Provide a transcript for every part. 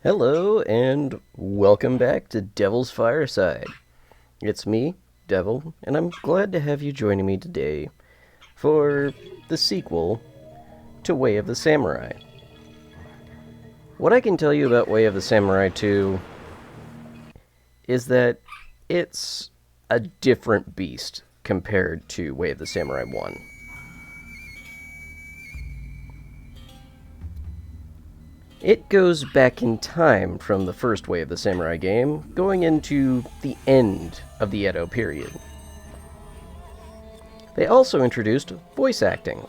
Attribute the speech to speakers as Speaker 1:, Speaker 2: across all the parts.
Speaker 1: Hello, and welcome back to Devil's Fireside. It's me, Devil, and I'm glad to have you joining me today for the sequel to Way of the Samurai. What I can tell you about Way of the Samurai 2 is that it's a different beast compared to Way of the Samurai 1. It goes back in time from the first Way of the Samurai game, going into the end of the Edo period. They also introduced voice acting.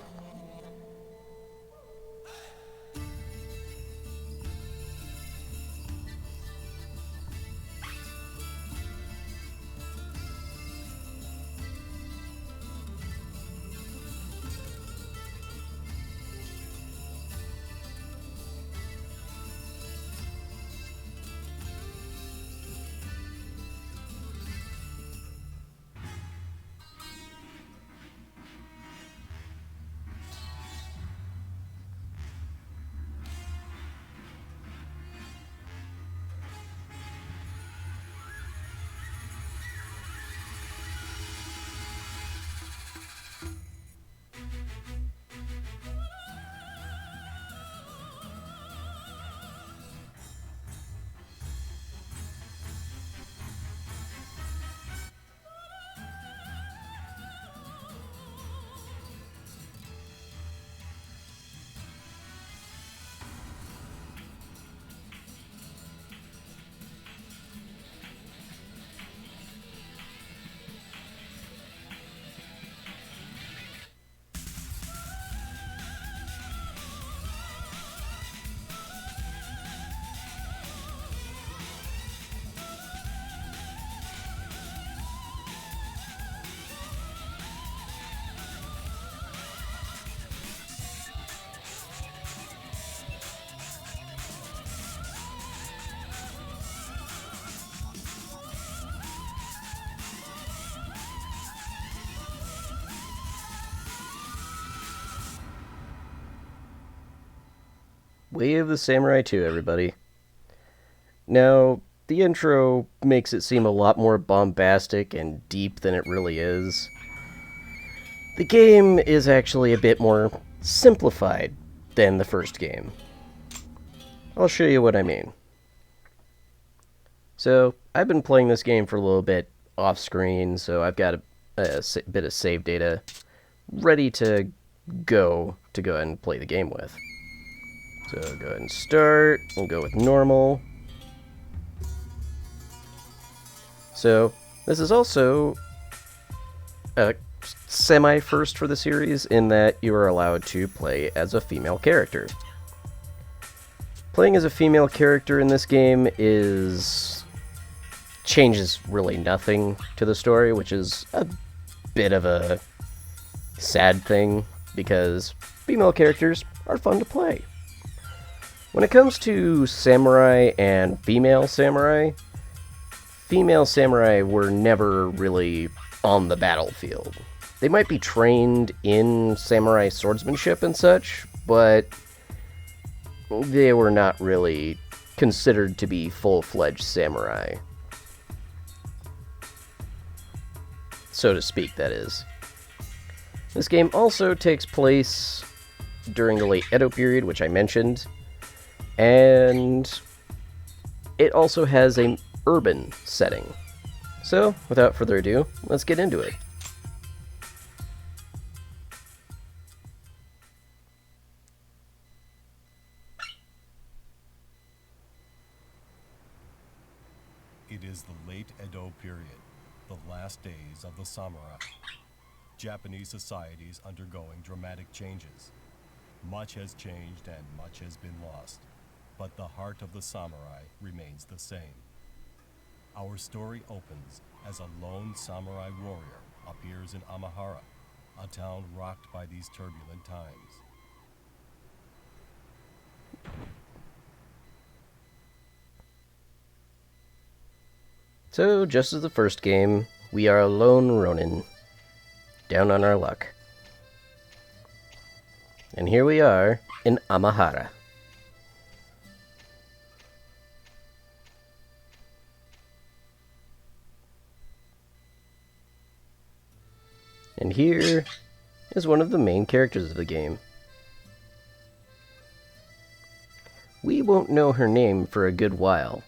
Speaker 1: Way of the Samurai 2, everybody. Now, the intro makes it seem a lot more bombastic and deep than it really is. The game is actually a bit more simplified than the first game. I'll show you what I mean. So, I've been playing this game for a little bit off screen, so I've got a bit of save data ready to go ahead and play the game with. So go ahead and start. We'll go with normal. So this is also a semi-first for the series in that you are allowed to play as a female character. Playing as a female character in this game changes really nothing to the story, which is a bit of a sad thing because female characters are fun to play. When it comes to samurai and female samurai were never really on the battlefield. They might be trained in samurai swordsmanship and such, but they were not really considered to be full-fledged samurai. So to speak, that is. This game also takes place during the late Edo period, which I mentioned, and it also has an urban setting. So, without further ado, let's get into it.
Speaker 2: It is the late Edo period, the last days of the samurai. Japanese society is undergoing dramatic changes. Much has changed and much has been lost, but the heart of the samurai remains the same. Our story opens as a lone samurai warrior appears in Amahara, a town rocked by these turbulent times.
Speaker 1: So, just as the first game, we are a lone ronin, down on our luck. And here we are in Amahara. And here is one of the main characters of the game. We won't know her name for a good while.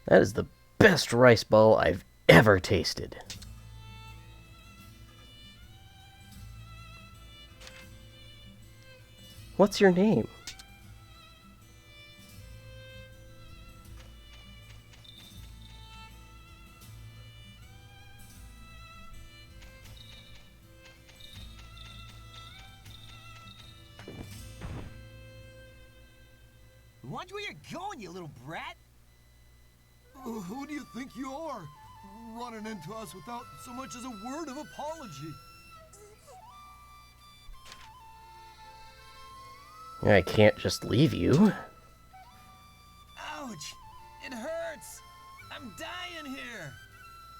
Speaker 1: That is the best rice ball I've ever tasted. What's your name?
Speaker 3: Watch where you're going, you little brat!
Speaker 4: Who do you think you are? Running into us without so much as a word of apology.
Speaker 1: I can't just leave you.
Speaker 3: Ouch! It hurts! I'm dying here!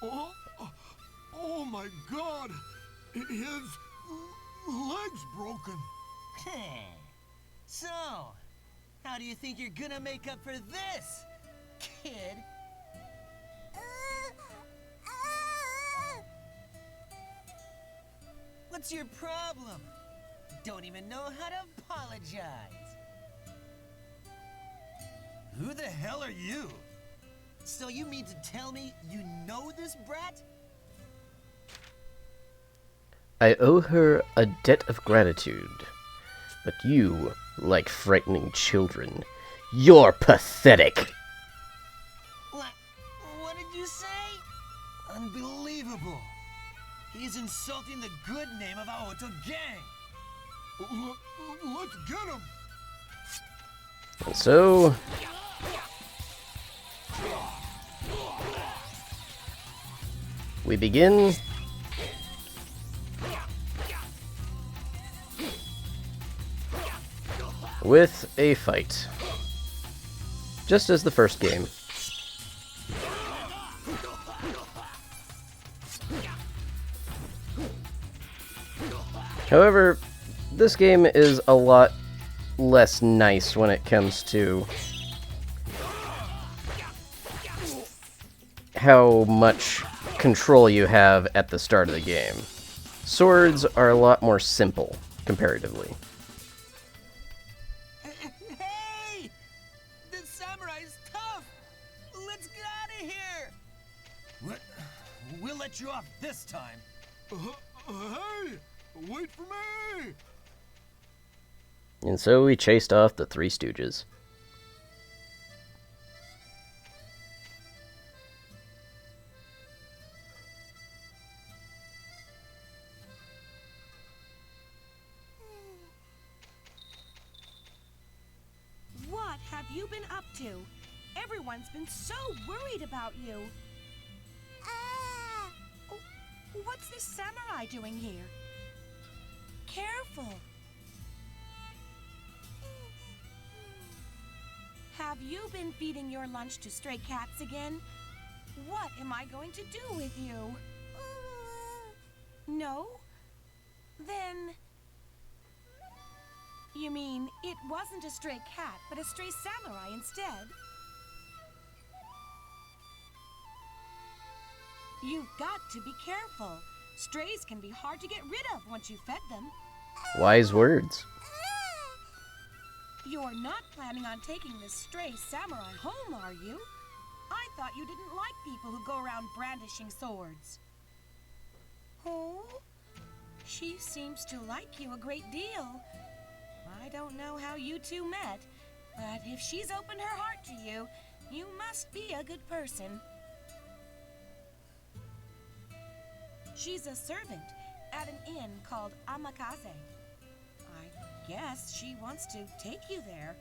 Speaker 4: Oh my God! His leg's broken.
Speaker 3: So, how do you think you're gonna make up for this, kid? What's your problem? Don't even know how to apologize. Who the hell are you? So you mean to tell me you know this brat?
Speaker 1: I owe her a debt of gratitude. But you like frightening children. You're pathetic!
Speaker 3: What did you say? Unbelievable. He's insulting the good name of Aoto gang.
Speaker 4: Let's get him!
Speaker 1: And so... we begin... with a fight. Just as the first game. However, this game is a lot less nice when it comes to how much control you have at the start of the game. Swords are a lot more simple, comparatively.
Speaker 3: Hey! The samurai's tough! Let's get out of here! We'll let you off this time.
Speaker 4: Hey! Wait for me!
Speaker 1: And so we chased off the Three Stooges.
Speaker 5: What have you been up to? Everyone's been so worried about you. Oh, what's this samurai doing here? Careful. Have you been feeding your lunch to stray cats again? What am I going to do with you? No? Then... you mean it wasn't a stray cat, but a stray samurai instead? You've got to be careful. Strays can be hard to get rid of once you've fed them.
Speaker 1: Wise words.
Speaker 5: You're not planning on taking this stray samurai home, are you? I thought you didn't like people who go around brandishing swords. Oh? She seems to like you a great deal. I don't know how you two met, but if she's opened her heart to you, you must be a good person. She's a servant at an inn called Amakaze. I guess she wants to take you there.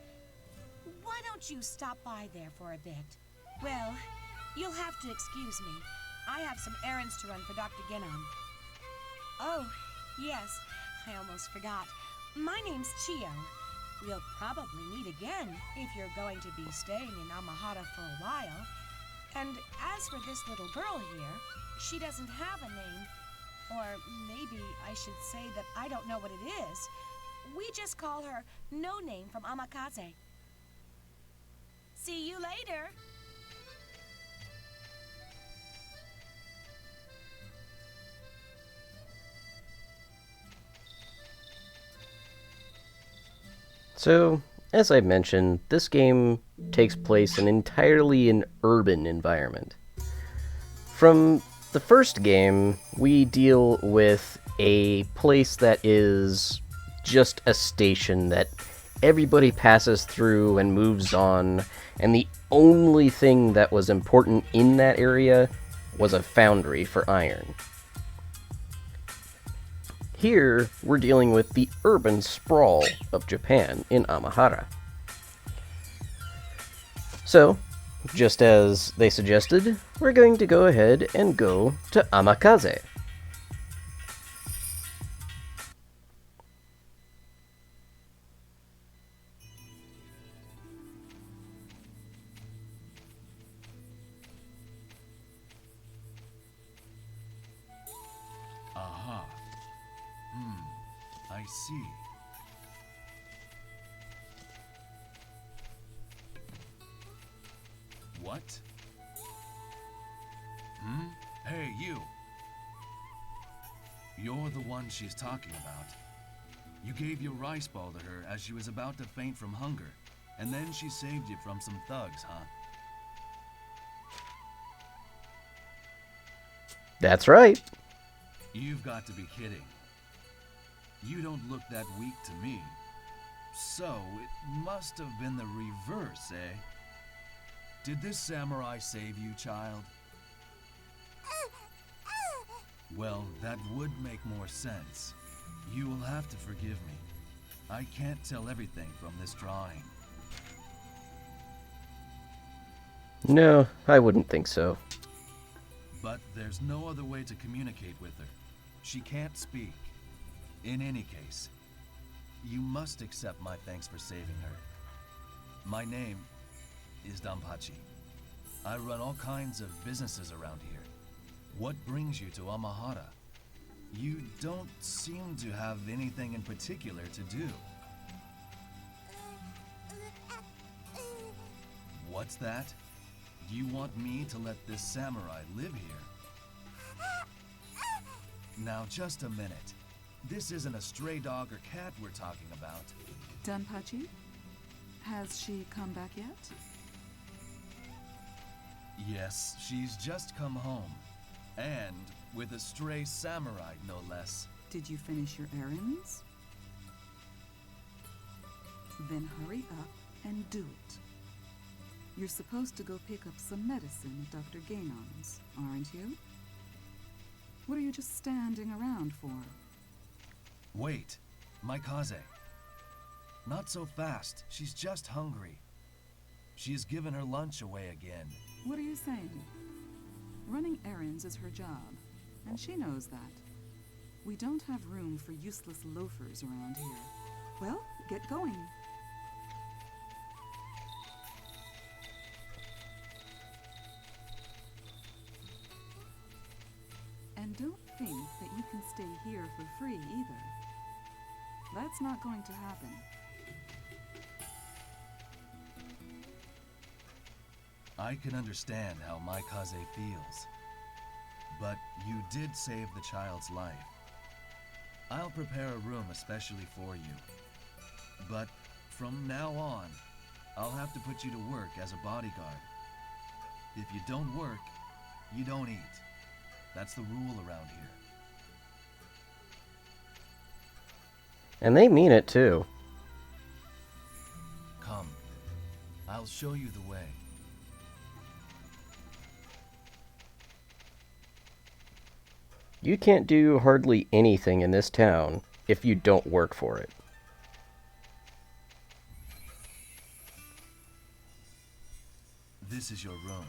Speaker 5: Why don't you stop by there for a bit? Well, you'll have to excuse me. I have some errands to run for Dr. Genom. Oh, yes, I almost forgot. My name's Chio. We'll probably meet again if you're going to be staying in Amahara for a while. And as for this little girl here, she doesn't have a name. Or maybe I should say that I don't know what it is. We just call her No Name from Amakaze. See you later.
Speaker 1: So, as I mentioned, this game takes place in entirely an urban environment. From the first game, we deal with a place that is just a station that everybody passes through and moves on, and the only thing that was important in that area was a foundry for iron. Here, we're dealing with the urban sprawl of Japan in Amahara. So, just as they suggested, we're going to go ahead and go to Amakaze.
Speaker 6: Aha. I see. What? Hey, you! You're the one she's talking about. You gave your rice ball to her as she was about to faint from hunger, and then she saved you from some thugs, huh?
Speaker 1: That's right.
Speaker 6: You've got to be kidding. You don't look that weak to me. So, it must have been the reverse, eh? Did this samurai save you, child? Well, that would make more sense. You will have to forgive me. I can't tell everything from this drawing.
Speaker 1: No, I wouldn't think so.
Speaker 6: But there's no other way to communicate with her. She can't speak. In any case, you must accept my thanks for saving her. My name is Danpachi. I run all kinds of businesses around here. What brings you to Amahara? You don't seem to have anything in particular to do. What's that? You want me to let this samurai live here? Now, just a minute. This isn't a stray dog or cat we're talking about.
Speaker 7: Danpachi? Has she come back yet?
Speaker 6: Yes, she's just come home. And with a stray samurai, no less.
Speaker 7: Did you finish your errands? Then hurry up and do it. You're supposed to go pick up some medicine at Dr. Gainon's, aren't you? What are you just standing around for?
Speaker 6: Wait, Maikaze. Not so fast. She's just hungry. She has given her lunch away again.
Speaker 7: What are you saying? Running errands is her job, and she knows that. We don't have room for useless loafers around here. Well, get going. And don't think that you can stay here for free either. That's not going to happen.
Speaker 6: I can understand how Maikaze feels. But you did save the child's life. I'll prepare a room especially for you. But from now on, I'll have to put you to work as a bodyguard. If you don't work, you don't eat. That's the rule around here.
Speaker 1: And they mean it too.
Speaker 6: Come, I'll show you the way.
Speaker 1: You can't do hardly anything in this town if you don't work for it.
Speaker 6: This is your room.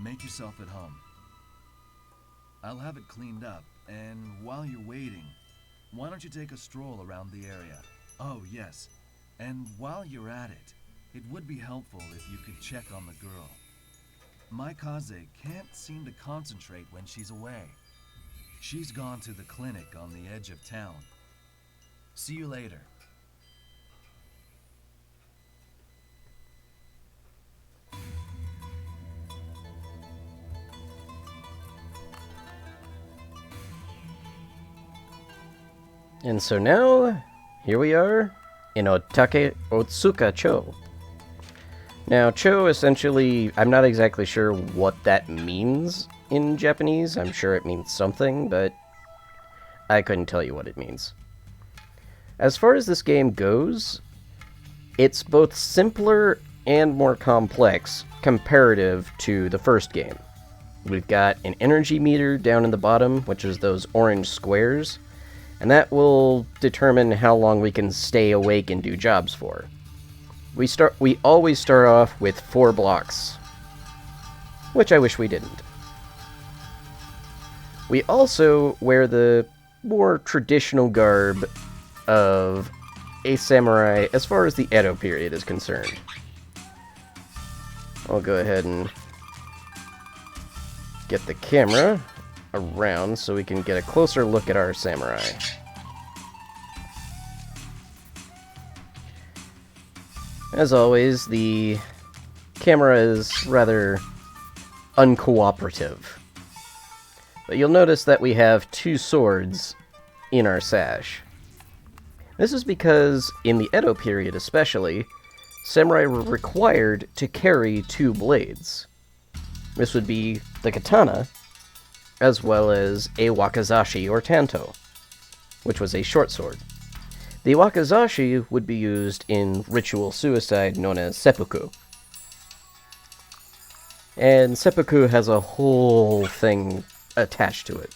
Speaker 6: Make yourself at home. I'll have it cleaned up, and while you're waiting, why don't you take a stroll around the area? Oh, yes. And while you're at it, it would be helpful if you could check on the girl. Maikaze can't seem to concentrate when she's away. She's gone to the clinic on the edge of town. See you later.
Speaker 1: And so now, here we are in Otake Otsuka Cho. Now, Cho essentially, I'm not exactly sure what that means in Japanese. I'm sure it means something, but I couldn't tell you what it means. As far as this game goes, it's both simpler and more complex comparative to the first game. We've got an energy meter down in the bottom, which is those orange squares, and that will determine how long we can stay awake and do jobs for. We always start off with 4 blocks, which I wish we didn't. We also wear the more traditional garb of a samurai as far as the Edo period is concerned. I'll go ahead and get the camera around so we can get a closer look at our samurai. As always, the camera is rather uncooperative. But you'll notice that we have 2 swords in our sash. This is because, in the Edo period especially, samurai were required to carry 2 blades. This would be the katana, as well as a wakizashi or tanto, which was a short sword. The wakizashi would be used in ritual suicide known as seppuku. And seppuku has a whole thing attached to it.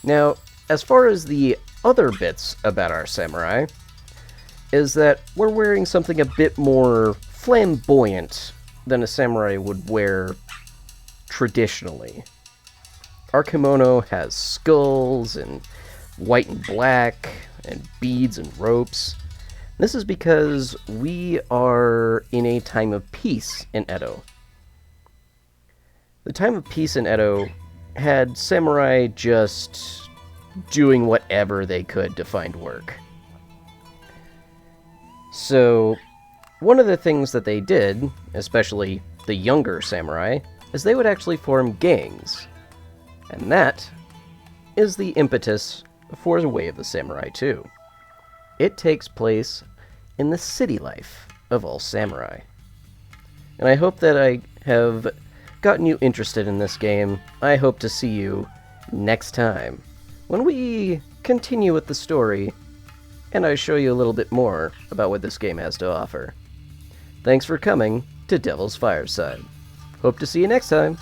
Speaker 1: Now, as far as the other bits about our samurai, is that we're wearing something a bit more flamboyant than a samurai would wear traditionally. Our kimono has skulls and white and black and beads and ropes. This is because we are in a time of peace in Edo. The time of peace in Edo had samurai just doing whatever they could to find work. So, one of the things that they did, especially the younger samurai, is they would actually form gangs. And that is the impetus for the Way of the Samurai 2. It takes place in the city life of all samurai. And I hope that I have gotten you interested in this game. I hope to see you next time when we continue with the story and I show you a little bit more about what this game has to offer. Thanks for coming to Devil's Fireside. Hope to see you next time.